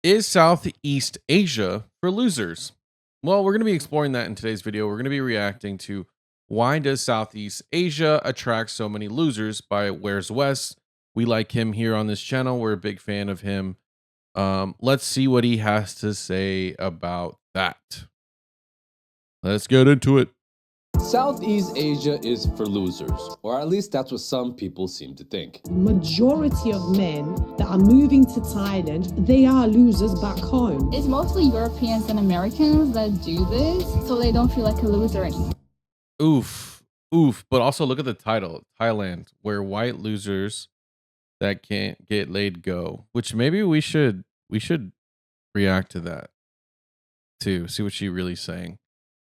Is Southeast Asia for losers? Well, we're going to be exploring that in today's video. We're going to be reacting to why does Southeast Asia attract so many losers by Where's West. We like him here on this channel. We're a big fan of him. Let's see what he has to say about that. Let's get into it. Southeast Asia is for losers, or at least that's what some people seem to think. Majority of men that are moving to Thailand, they are losers back home. It's mostly Europeans and Americans that do this, so they don't feel like a loser anymore. Oof, oof. But also look at the title, Thailand, where white losers that can't get laid go. Which maybe we should react to that too. See what she really saying.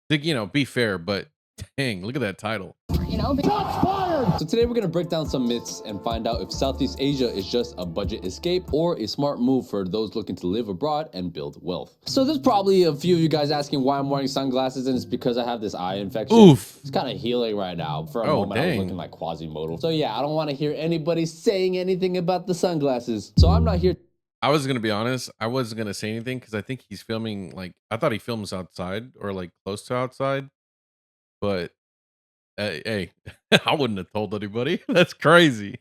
Think, be fair, but dang, look at that title. So today we're going to break down some myths and find out if Southeast Asia is just a budget escape or a smart move for those looking to live abroad and build wealth. So there's probably a few of you guys asking why I'm wearing sunglasses, and it's because I have this eye infection. Oof. It's kind of healing right now. For a moment I was looking like Quasimodo. So yeah, I don't want to hear anybody saying anything about the sunglasses. So I'm not here. I was going to be honest. I wasn't going to say anything because I think he's filming, I thought he films outside or close to outside. But hey, I wouldn't have told anybody. That's crazy.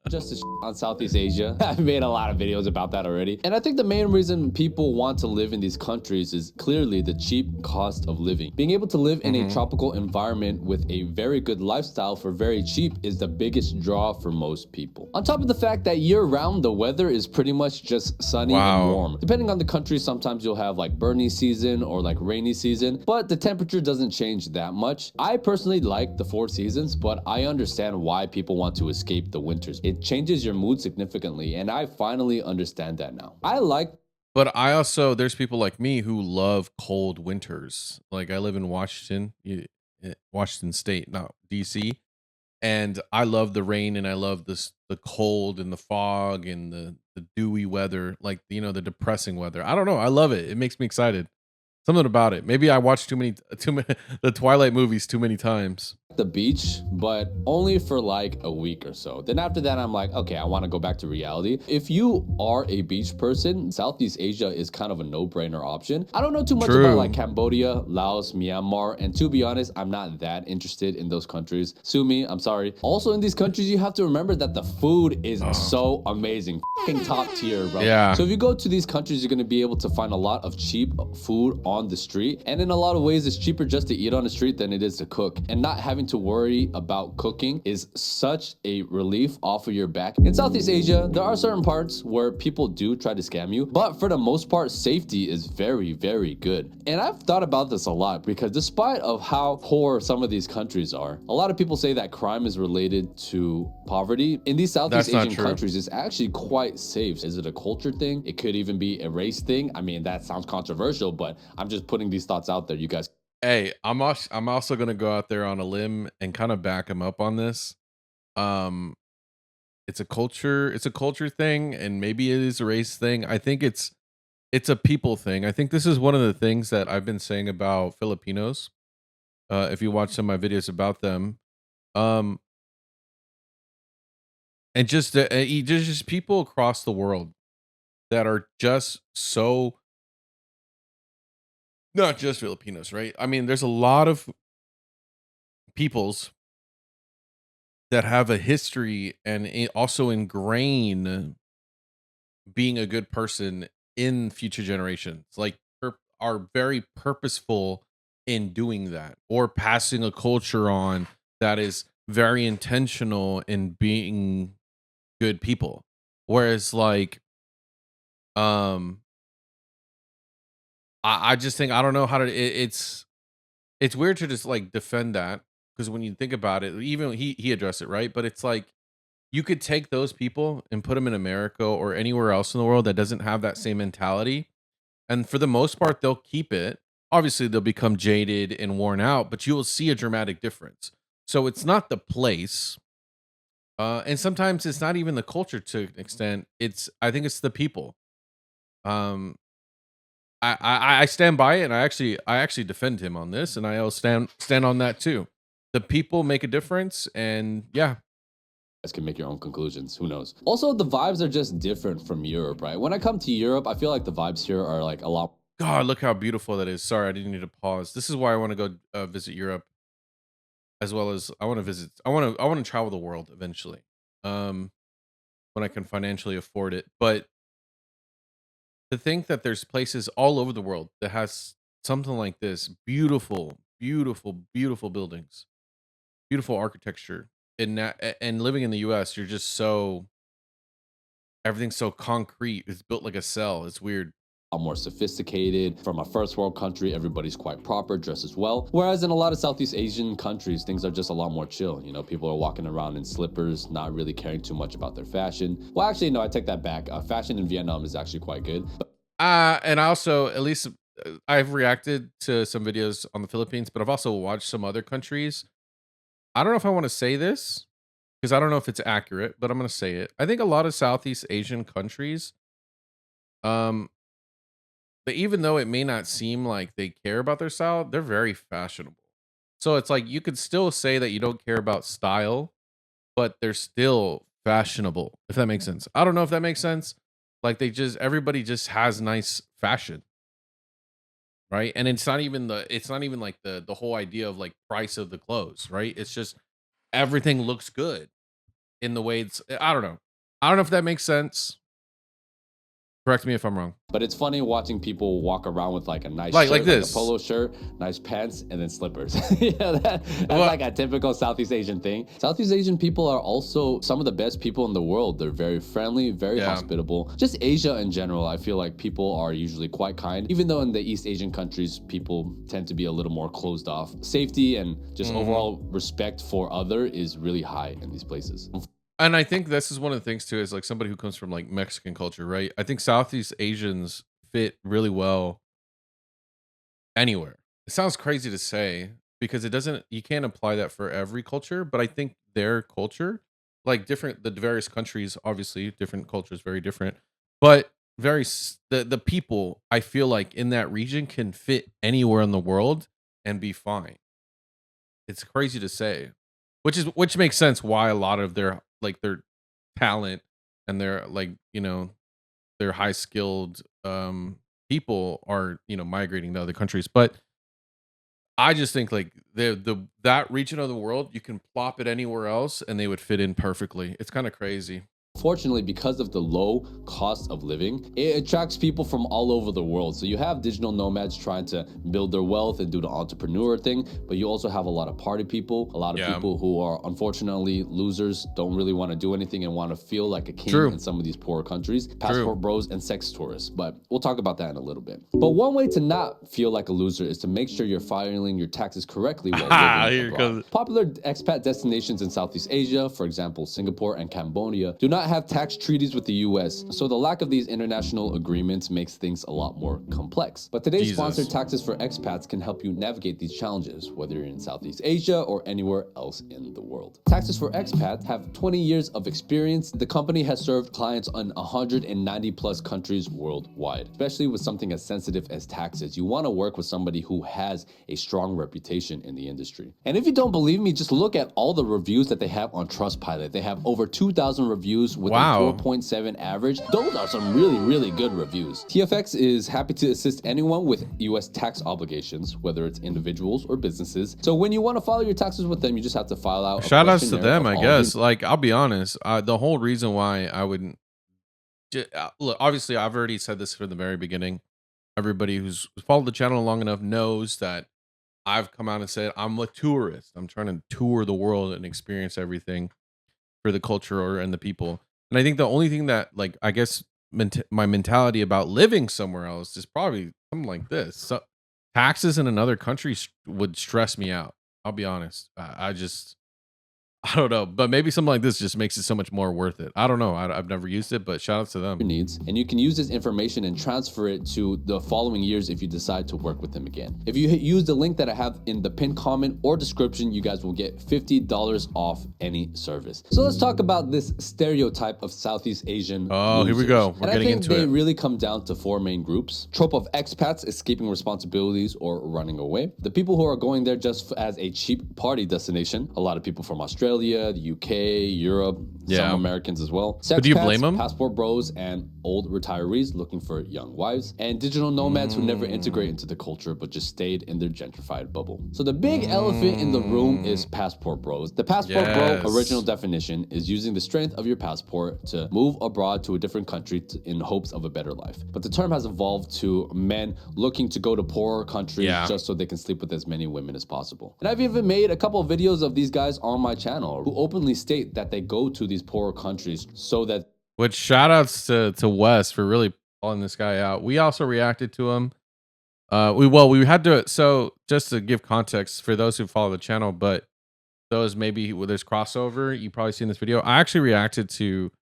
Just to on Southeast Asia. I've made a lot of videos about that already. And I think the main reason people want to live in these countries is clearly the cheap cost of living. Being able to live in a tropical environment with a very good lifestyle for very cheap is the biggest draw for most people. On top of the fact that year-round, the weather is pretty much just sunny and warm. Depending on the country, sometimes you'll have burny season or rainy season, but the temperature doesn't change that much. I personally like the 4 seasons, but I understand why people want to escape the winters. It changes your mood significantly, and I finally understand that now. But I also, there's people like me who love cold winters. I live in Washington State, not DC, and I love the rain and I love the cold and the fog and the dewy weather, the depressing weather. I don't know, I love it. It makes me excited. Something about it. Maybe I watched too many the Twilight movies too many times. The beach, but only for a week or so. Then after that, I'm like, okay, I want to go back to reality. If you are a beach person, Southeast Asia is kind of a no-brainer option. I don't know too much about Cambodia, Laos, Myanmar, and to be honest, I'm not that interested in those countries. Sue me, I'm sorry. Also, in these countries, you have to remember that the food is so amazing. Fucking top tier, bro. Yeah. So if you go to these countries, you're going to be able to find a lot of cheap food on the street. And in a lot of ways, it's cheaper just to eat on the street than it is to cook. And not having to worry about cooking is such a relief off of your back. In Southeast Asia, there are certain parts where people do try to scam you, but for the most part, safety is very, very good. And I've thought about this a lot because despite of how poor some of these countries are, a lot of people say that crime is related to poverty. In these Southeast Asian countries, it's actually quite safe. Is it a culture thing? It could even be a race thing. I mean, that sounds controversial, but I'm just putting these thoughts out there. You guys. Hey, I'm also gonna go out there on a limb and kind of back him up on this. It's a culture thing, and maybe it is a race thing. I think it's a people thing. I think this is one of the things that I've been saying about Filipinos. If you watch some of my videos about them, and just people across the world that are just so. Not just Filipinos, right? I mean, there's a lot of peoples that have a history and also ingrain being a good person in future generations, are very purposeful in doing that or passing a culture on that is very intentional in being good people. Whereas I just think I don't know how to. It's weird to just defend that because when you think about it, even he addressed it right, but it's you could take those people and put them in America or anywhere else in the world that doesn't have that same mentality, and for the most part, they'll keep it. Obviously, they'll become jaded and worn out, but you will see a dramatic difference. So it's not the place, and sometimes it's not even the culture to an extent. I think it's the people. I stand by it, and I actually defend him on this, and I'll stand on that too. The people make a difference, and yeah, guys can make your own conclusions. Who knows? Also, the vibes are just different from Europe, right? When I come to Europe, I feel like the vibes here are like a lot. God, look how beautiful that is. Sorry, I didn't need to pause. This is why I want to go visit Europe, as well as I want to visit. I want to travel the world eventually, um, when I can financially afford it. But to think that there's places all over the world that has something like this beautiful, beautiful, beautiful buildings, beautiful architecture, and living in the U.S., you're just so everything's so concrete. It's built like a cell. It's weird. More sophisticated. From a first world country, everybody's quite proper, dressed as well. Whereas in a lot of Southeast Asian countries, things are just a lot more chill. You know, people are walking around in slippers, not really caring too much about their fashion. Well, actually, no, I take that back. Fashion in Vietnam is actually quite good. And also, at least I've reacted to some videos on the Philippines, but I've also watched some other countries. I don't know if I want to say this because I don't know if it's accurate, but I'm going to say it. I think a lot of Southeast Asian countries, um, but even though it may not seem like they care about their style, they're very fashionable. So it's like you could still say that you don't care about style, but they're still fashionable, if that makes sense. I don't know if that makes sense. Like everybody just has nice fashion, right? And it's not even like the whole idea of like price of the clothes, right? It's just everything looks good in the way I don't know. I don't know if that makes sense. Correct me if I'm wrong. But it's funny watching people walk around with like a nice Like shirt, like this. a polo shirt, nice pants, and then slippers. Yeah, that's like a typical Southeast Asian thing. Southeast Asian people are also some of the best people in the world. They're very friendly, very hospitable. Just Asia in general, I feel like people are usually quite kind. Even though in the East Asian countries, people tend to be a little more closed off. Safety and just overall respect for other is really high in these places. And I think this is one of the things too, is like somebody who comes from like Mexican culture, right? I think Southeast Asians fit really well anywhere. It sounds crazy to say because you can't apply that for every culture, but I think their culture, like the various countries, obviously different cultures, very different, but the people I feel like in that region can fit anywhere in the world and be fine. It's crazy to say, which makes sense why a lot of their talent and their their high skilled people are migrating to other countries. But I just think like that region of the world, you can plop it anywhere else and they would fit in perfectly. It's kind of crazy. Fortunately, because of the low cost of living, it attracts people from all over the world. So you have digital nomads trying to build their wealth and do the entrepreneur thing, but you also have a lot of party people, a lot of people who are unfortunately losers, don't really want to do anything and want to feel like a king in some of these poorer countries, passport bros and sex tourists. But we'll talk about that in a little bit. But one way to not feel like a loser is to make sure you're filing your taxes correctly while living abroad. Popular expat destinations in Southeast Asia, for example, Singapore and Cambodia, do not have tax treaties with the US, so the lack of these international agreements makes things a lot more complex. But today's sponsored Taxes for Expats can help you navigate these challenges, whether you're in Southeast Asia or anywhere else in the world. Taxes for Expats have 20 years of experience. The company has served clients in 190 plus countries worldwide. Especially with something as sensitive as taxes, you want to work with somebody who has a strong reputation in the industry. And if you don't believe me, just look at all the reviews that they have on Trustpilot. They have over 2,000 reviews with a 4.7 average. Those are some really, really good reviews. TFX is happy to assist anyone with US tax obligations, whether it's individuals or businesses. So when you want to file your taxes with them, you just have to file out a shout outs to questionnaire them, I guess. Like, I'll be honest, the whole reason why I wouldn't look, obviously I've already said this from the very beginning. Everybody who's followed the channel long enough knows that I've come out and said I'm a tourist. I'm trying to tour the world and experience everything for the culture and the people. And I think the only thing that, like, I guess my mentality about living somewhere else is probably something like this. So, taxes in another country would stress me out. I'll be honest. I don't know, but maybe something like this just makes it so much more worth it. I don't know. I've never used it, but shout out to them. Needs, and you can use this information and transfer it to the following years if you decide to work with them again. If you use the link that I have in the pinned comment or description, you guys will get $50 off any service. So let's talk about this stereotype of Southeast Asian losers. Here we go. We're getting into it. They really come down to four main groups. Trope of expats escaping responsibilities or running away. The people who are going there just as a cheap party destination. A lot of people from Australia, Australia, the UK, Europe, Yeah. some Americans as well. But do you blame Sexpats, them? passport bros, and old retirees looking for young wives, and digital nomads who never integrate into the culture but just stayed in their gentrified bubble. So the big elephant in the room is passport bros. The passport bro original definition is using the strength of your passport to move abroad to a different country in hopes of a better life. But the term has evolved to men looking to go to poorer countries just so they can sleep with as many women as possible. And I've even made a couple of videos of these guys on my channel who openly state that they go to these poorer countries so that. Which shout outs to Wes for really calling this guy out. We also reacted to him. We had to, so just to give context for those who follow the channel, but those maybe where there's crossover, you probably seen this video. I actually reacted to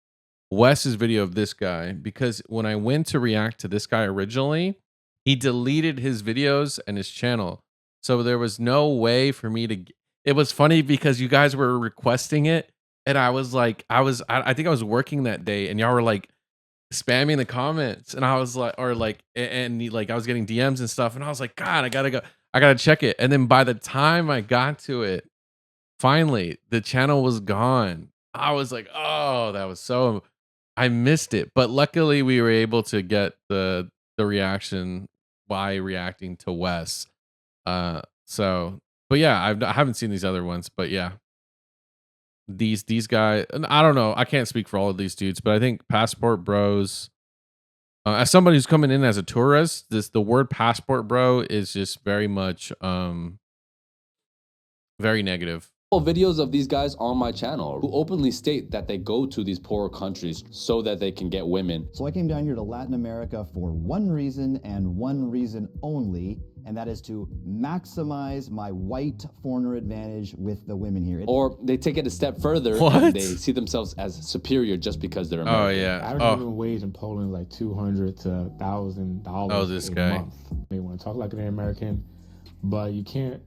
Wes's video of this guy because when I went to react to this guy originally, he deleted his videos and his channel. So there was no way for me to, it was funny because you guys were requesting it. And I was like, I think I was working that day and y'all were like spamming the comments. And I was like, or like, and like I was getting DMs and stuff. And I was like, God, I gotta check it. And then by the time I got to it, finally, the channel was gone. I was like, oh, that was so, I missed it. But luckily we were able to get the reaction by reacting to Wes. So, but yeah, I haven't seen these other ones, but yeah. These guys, and I don't know, I can't speak for all of these dudes, but I think passport bros, as somebody who's coming in as a tourist, the word passport bro is just very much very negative. Videos of these guys on my channel who openly state that they go to these poorer countries so that they can get women. So I came down here to Latin America for one reason and one reason only, and that is to maximize my white foreigner advantage with the women here. Or they take it a step further and they see themselves as superior just because they're American. Oh yeah. Average minimum wage in Poland is like $200 to $1,000 a month. They want to talk like an American, but you can't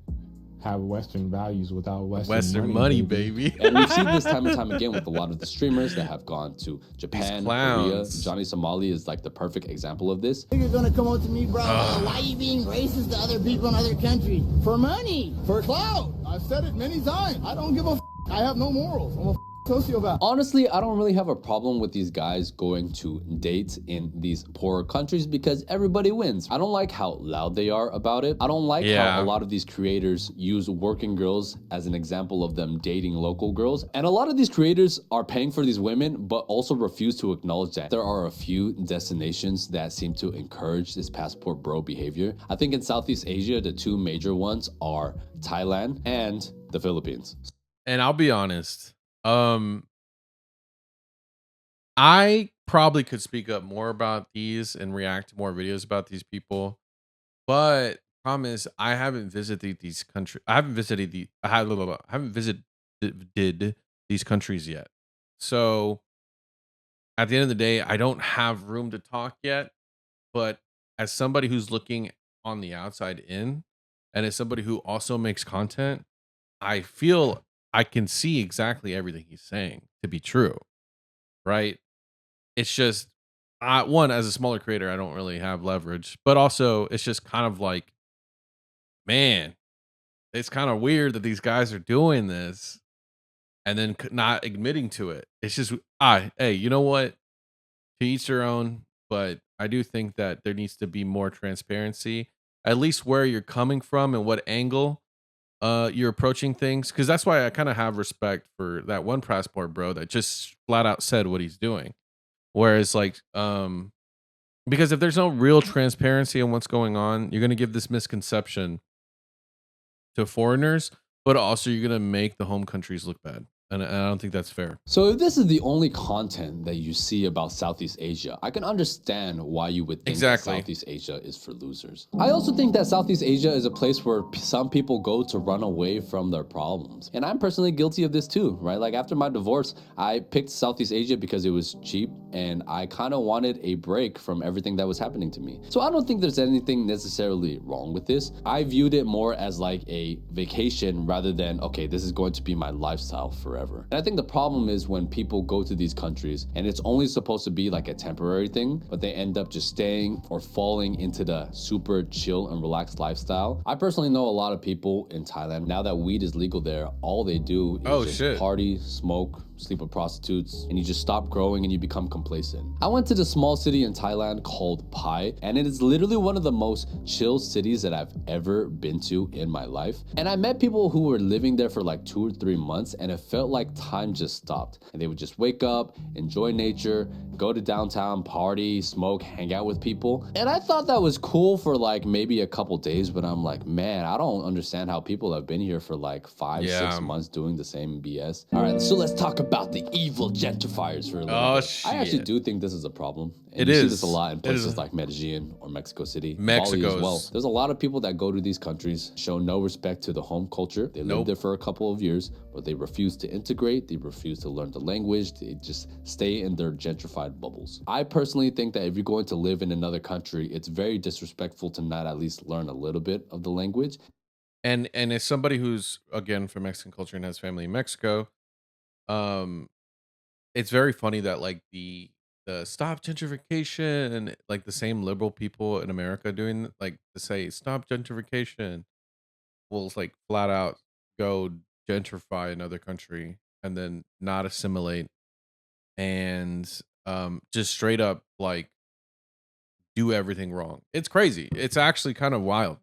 have Western values without Western money, baby. And we've seen this time and time again with a lot of the streamers that have gone to Japan, Korea. Johnny Somali is like the perfect example of this. You're gonna come up to me, bro. Why are you being racist to other people in other countries? For money, for clout. I've said it many times. I don't give a f. I have no morals. I'm a sociopath. Honestly, I don't really have a problem with these guys going to date in these poorer countries because everybody wins. I don't like how loud they are about it. I don't like how a lot of these creators use working girls as an example of them dating local girls. And a lot of these creators are paying for these women, but also refuse to acknowledge that there are a few destinations that seem to encourage this passport bro behavior. I think in Southeast Asia, the two major ones are Thailand and the Philippines. And I'll be honest, I probably could speak up more about these and react to more videos about these people, but problem is I haven't visited these countries. I haven't visited these countries yet. So at the end of the day, I don't have room to talk yet. But as somebody who's looking on the outside in, and as somebody who also makes content, I feel I can see exactly everything he's saying to be true, right? It's just, one, as a smaller creator, I don't really have leverage, but also it's just kind of like, man, it's kind of weird that these guys are doing this and then not admitting to it. It's just, hey, you know what? To each their own, but I do think that there needs to be more transparency, at least where you're coming from and what angle you're approaching things, because that's why I kind of have respect for that one passport bro that just flat out said what he's doing. Whereas like because if there's no real transparency on what's going on, you're going to give this misconception to foreigners, but also you're going to make the home countries look bad. And I don't think that's fair. So if this is the only content that you see about Southeast Asia, I can understand why you would think that Southeast Asia is for losers. I also think that Southeast Asia is a place where some people go to run away from their problems. And I'm personally guilty of this too, right? Like after my divorce, I picked Southeast Asia because it was cheap, and I kind of wanted a break from everything that was happening to me. So I don't think there's anything necessarily wrong with this. I viewed it more as like a vacation rather than, okay, this is going to be my lifestyle forever. And I think the problem is when people go to these countries and it's only supposed to be like a temporary thing, but they end up just staying or falling into the super chill and relaxed lifestyle. I personally know a lot of people in Thailand, now that weed is legal there, all they do is just party, smoke, sleep with prostitutes, and you just stop growing and you become complacent. I went to the small city in Thailand called Pai, and it is literally one of the most chill cities that I've ever been to in my life. And I met people who were living there for like 2 or 3 months, and it felt like time just stopped. And they would just wake up, enjoy nature, go to downtown, party, smoke, hang out with people. And I thought that was cool for like maybe a couple days, but I'm like, man, I don't understand how people have been here for like 5, 6 months doing the same BS. All right, so let's talk about the evil gentrifiers for a little bit. Shit. I actually do think this is a problem. And you see this a lot in places like Medellin or Mexico City. Bali as well. There's a lot of people that go to these countries, show no respect to the home culture. They live there for a couple of years, but they refuse to integrate. They refuse to learn the language. They just stay in their gentrified bubbles. I personally think that if you're going to live in another country, it's very disrespectful to not at least learn a little bit of the language. And as somebody who's again from Mexican culture and has family in Mexico, um, it's very funny that like the stop gentrification, like the same liberal people in America doing like to say stop gentrification will like flat out go gentrify another country and then not assimilate and just straight up like do everything wrong. It's crazy. It's actually kind of wild.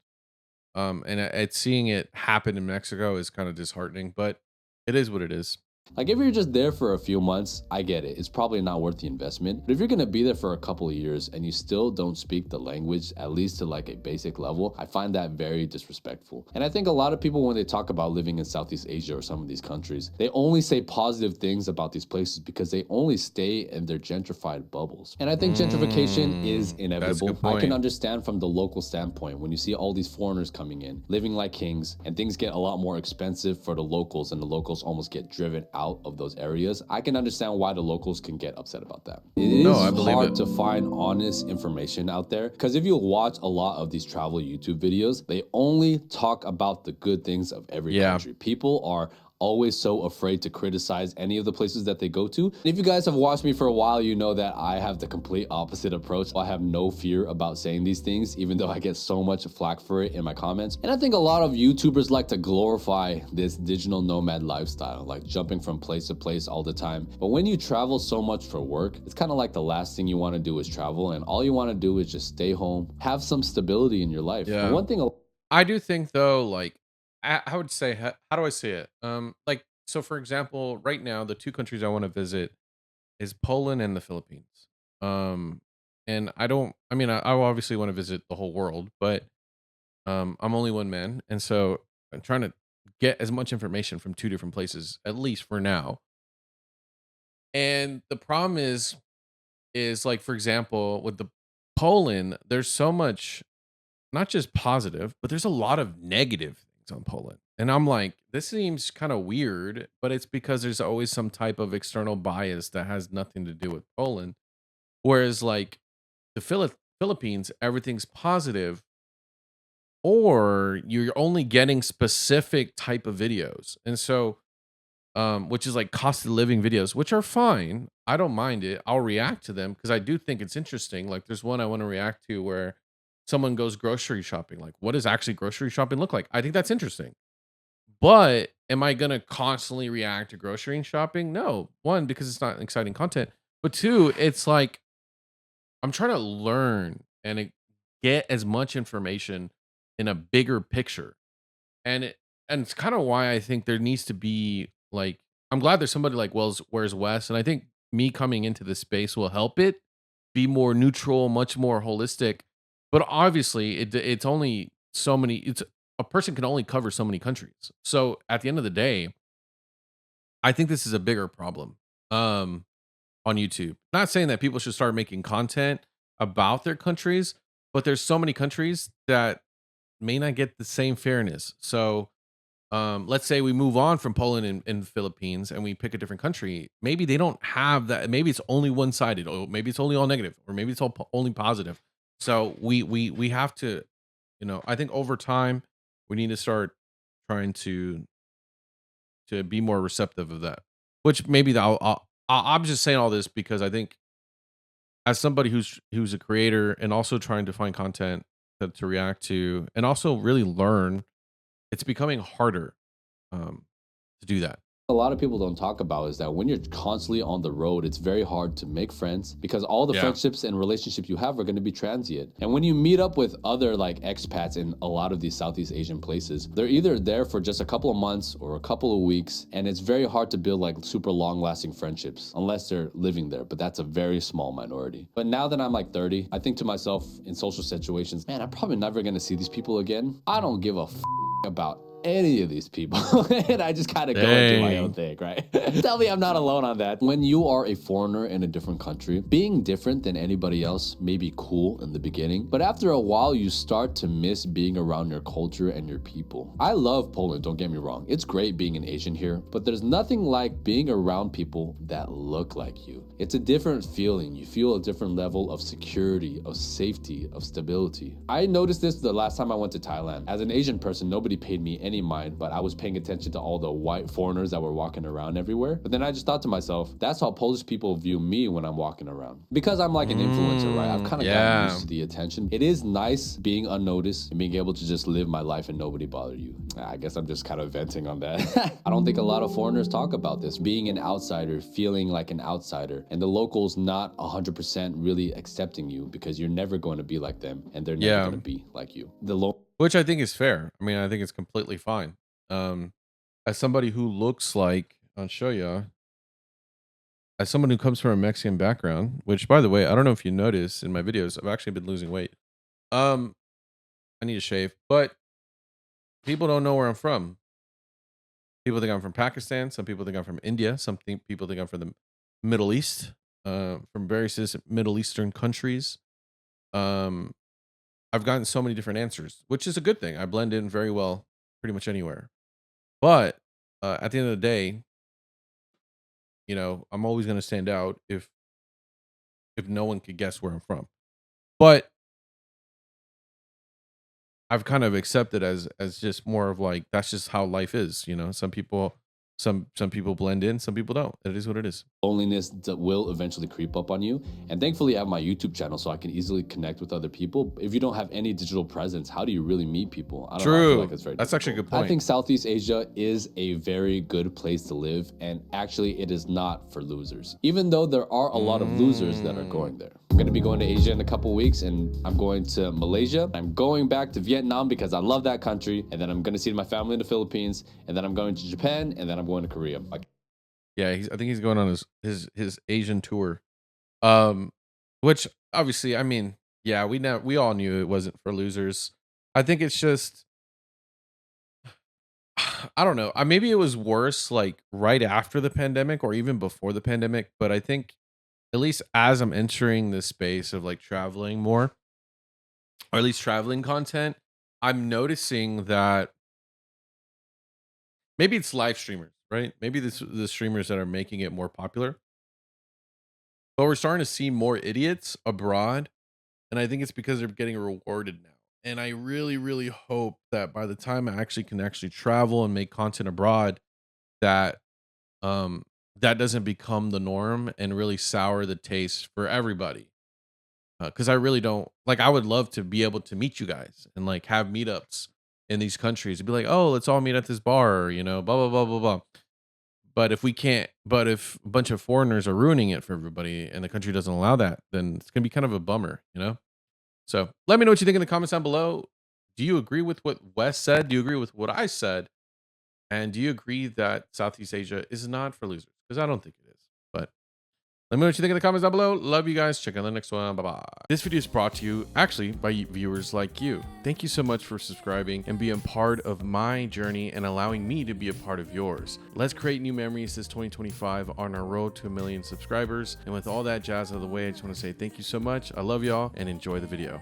And it's seeing it happen in Mexico is kind of disheartening, but it is what it is. Like if you're just there for a few months, I get it. It's probably not worth the investment. But if you're gonna be there for a couple of years and you still don't speak the language, at least to like a basic level, I find that very disrespectful. And I think a lot of people, when they talk about living in Southeast Asia or some of these countries, they only say positive things about these places because they only stay in their gentrified bubbles. And I think gentrification is inevitable. I can understand from the local standpoint when you see all these foreigners coming in, living like kings, and things get a lot more expensive for the locals and the locals almost get driven out of those areas. I can understand why the locals can get upset about that. It is hard to find honest information out there because if you watch a lot of these travel YouTube videos, they only talk about the good things of every country. People are always so afraid to criticize any of the places that they go to. If you guys have watched me for a while, you know that I have the complete opposite approach. I have no fear about saying these things, even though I get so much flack for it in my comments. And I think a lot of YouTubers like to glorify this digital nomad lifestyle, like jumping from place to place all the time. But when you travel so much for work, it's kind of like the last thing you want to do is travel, and all you want to do is just stay home, have some stability in your life. And one thing I do think though, like I would say, how do I say it? Like, so for example, right now, the two countries I want to visit is Poland and the Philippines. Um, and I mean, I obviously want to visit the whole world, but I'm only one man. And so I'm trying to get as much information from two different places, at least for now. And the problem is like, for example, with the Poland, there's so much, not just positive, but there's a lot of negative things on Poland. And I'm like, this seems kind of weird, but it's because there's always some type of external bias that has nothing to do with Poland. Whereas like the Philippines, everything's positive, or you're only getting specific type of videos. And so which is like cost of living videos, which are fine. I don't mind it. I'll react to them because I do think it's interesting. Like there's one I want to react to where someone goes grocery shopping. Like, what does actually grocery shopping look like? I think that's interesting. But am I gonna constantly react to grocery shopping? No. One, because it's not exciting content. But two, it's like I'm trying to learn and get as much information in a bigger picture. And it's kind of why I think there needs to be like I'm glad there's somebody like Wells Where's West, and I think me coming into this space will help it be more neutral, much more holistic. But obviously, it's only so many. It's a person can only cover so many countries. So at the end of the day, I think this is a bigger problem on YouTube. Not saying that people should start making content about their countries, but there's so many countries that may not get the same fairness. So let's say we move on from Poland and Philippines and we pick a different country. Maybe they don't have that. Maybe it's only one sided, or maybe it's only all negative, or maybe it's all only positive. So we have to, I think over time we need to start trying to be more receptive of that. Which maybe I'm just saying all this because I think as somebody who's a creator and also trying to find content to react to and also really learn, it's becoming harder to do that. A lot of people don't talk about is that when you're constantly on the road, it's very hard to make friends because all the friendships and relationships you have are going to be transient. And when you meet up with other like expats in a lot of these Southeast Asian places, they're either there for just a couple of months or a couple of weeks. And it's very hard to build like super long lasting friendships unless they're living there. But that's a very small minority. But now that I'm like 30, I think to myself in social situations, man, I'm probably never going to see these people again. I don't give a about any of these people. And I just kind of go and do my own thing, right? Tell me I'm not alone on that. When you are a foreigner in a different country, being different than anybody else may be cool in the beginning, but after a while, you start to miss being around your culture and your people. I love Poland, don't get me wrong. It's great being an Asian here, but there's nothing like being around people that look like you. It's a different feeling. You feel a different level of security, of safety, of stability. I noticed this the last time I went to Thailand. As an Asian person, nobody paid me any mind, but I was paying attention to all the white foreigners that were walking around everywhere. But then I just thought to myself, that's how Polish people view me when I'm walking around. Because I'm like an influencer, right? I've kind of gotten used to the attention. It is nice being unnoticed and being able to just live my life and nobody bother you. I guess I'm just kind of venting on that. I don't think a lot of foreigners talk about this. Being an outsider, feeling like an outsider, and the locals not 100% really accepting you because you're never going to be like them and they're never going to be like you. Which I think is fair. I mean, I think it's completely fine. As somebody who looks like, I'll show you, as someone who comes from a Mexican background, which by the way, I don't know if you notice in my videos, I've actually been losing weight. I need to shave, but people don't know where I'm from. People think I'm from Pakistan. Some people think I'm from India. People think I'm from the Middle East, from various Middle Eastern countries. I've gotten so many different answers, which is a good thing. I blend in very well pretty much anywhere. But at the end of the day, I'm always going to stand out if no one could guess where I'm from. But I've kind of accepted as just more of like, that's just how life is. Some people blend in, some people don't. It is what it is. Loneliness that will eventually creep up on you. And thankfully I have my YouTube channel so I can easily connect with other people. If you don't have any digital presence, how do you really meet people? I don't know. I feel like it's very That's difficult. actually a good point. I think Southeast Asia is a very good place to live. And actually it is not for losers. Even though there are a lot of losers that are going there. I'm going to be going to Asia in a couple weeks and I'm going to Malaysia. I'm going back to Vietnam because I love that country. And then I'm going to see my family in the Philippines. And then I'm going to Japan and then I'm going to Korea. Yeah, I think he's going on his Asian tour. Which obviously, I mean, yeah, we all knew it wasn't for losers. I think it's just I don't know. Maybe it was worse like right after the pandemic or even before the pandemic, but I think at least as I'm entering this space of like traveling more, or at least traveling content, I'm noticing that maybe it's live streamers, right? Maybe the streamers that are making it more popular. But we're starting to see more idiots abroad. And I think it's because they're getting rewarded now. And I really, really hope that by the time I can actually travel and make content abroad, that that doesn't become the norm and really sour the taste for everybody. Because I really don't like. I would love to be able to meet you guys and like have meetups in these countries and be like, oh, let's all meet at this bar, blah blah blah blah blah. But if a bunch of foreigners are ruining it for everybody and the country doesn't allow that, then it's gonna be kind of a bummer, So let me know what you think in the comments down below. Do you agree with what Wes said? Do you agree with what I said? And do you agree that Southeast Asia is not for losers? Because I don't think it is. But let me know what you think in the comments down below. Love you guys. Check out the next one. Bye-bye. This video is brought to you, actually, by viewers like you. Thank you so much for subscribing and being part of my journey and allowing me to be a part of yours. Let's create new memories this 2025 on our road to 1 million subscribers. And with all that jazz out of the way, I just want to say thank you so much. I love y'all and enjoy the video.